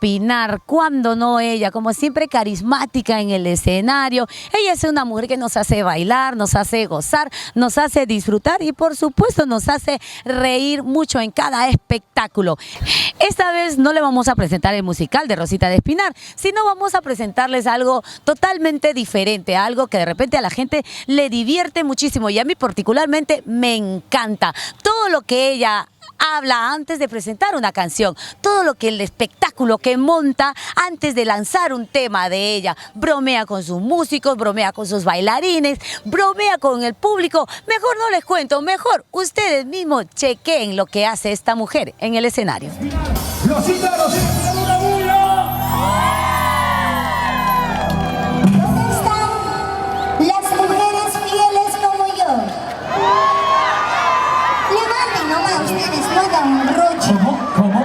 Espinar, cuando no ella, como siempre carismática en el escenario. Ella es una mujer que nos hace bailar, nos hace gozar, nos hace disfrutar y por supuesto nos hace reír mucho en cada espectáculo. Esta vez no le vamos a presentar el musical de Rosita de Espinar, sino vamos a presentarles algo totalmente diferente, algo que de repente a la gente le divierte muchísimo y a mí particularmente me encanta. Todo lo que ella habla antes de presentar una canción, todo lo que el espectáculo que monta antes de lanzar un tema de ella, bromea con sus músicos, bromea con sus bailarines, bromea con el público. Mejor no les cuento, mejor ustedes mismos chequeen lo que hace esta mujer en el escenario. Rosita, Rosita, una bulla. ¿Dónde están las mujeres fieles como yo? Levanten nomás ustedes, no hagan un roche. ¿Cómo?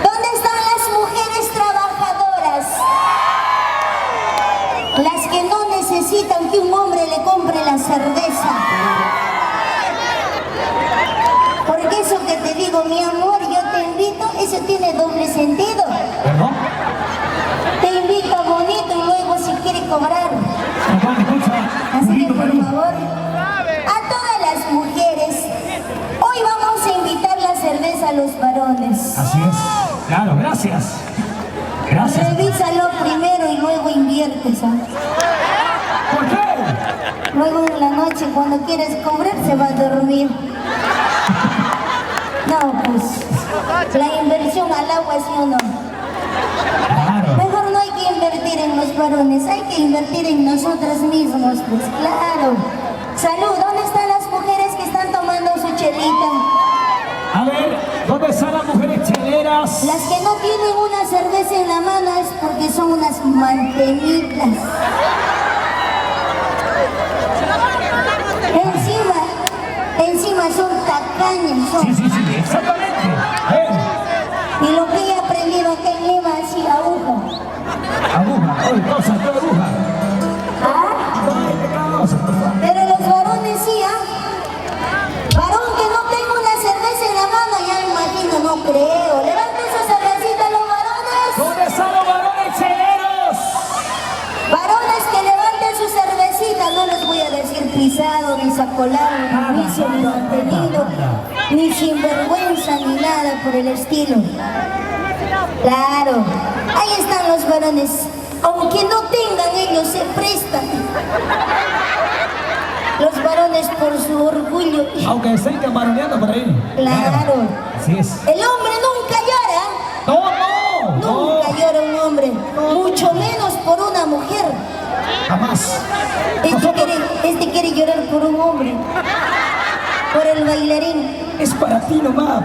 ¿Dónde están las mujeres trabajadoras? Las que no necesitan que un hombre le compre la cerveza. Porque eso que te digo, mi amor, yo te invito, eso tiene doble sentido. ¿Perdón? Te invito bonito y luego si quiere cobrar. Así que por favor, a todas las mujeres, hoy vamos a invitar la cerveza a los varones. Así es. Claro, gracias. Gracias. Revísalo primero y luego inviertes, ¿sabes? ¿Por qué? Luego en la noche cuando quieres cobrar se va a dormir. No, pues, la inversión al agua sí o no. Claro. Mejor no hay que invertir en los varones, hay que invertir en nosotras mismos, pues claro. Salud, ¿dónde están las mujeres que están tomando su chelita? A ver, ¿dónde están las mujeres cheleras? Las que no tienen una cerveza en la mano es porque son unas mantenitas. Encima son tacañas, son. Sí, exactamente. Y lo que he aprendido acá en Lima es ir a aguja. Aguja, hoy cosa, toda aguja. ¿Ah? Pero los varones sí, ¿ah? Varón que no tenga una cerveza en la mano, ya me imagino, no creo. Levanten su cervecita los varones. ¿Dónde están los varones cheleros? Varones que levanten su cervecita, no les voy a decir pisado, ni sacolado, ni vicio, ni mantenido, ni sinvergüenza, ni nada por el estilo. Claro, ahí están los varones. Aunque no tengan, ellos se prestan. Los varones por su orgullo. Aunque estén camaroneando por ahí. Claro. Así es. El hombre nunca llora. No. Nunca llora un hombre, mucho menos por una mujer. Jamás. Este quiere llorar por un hombre, por el bailarín. Es para ti nomás.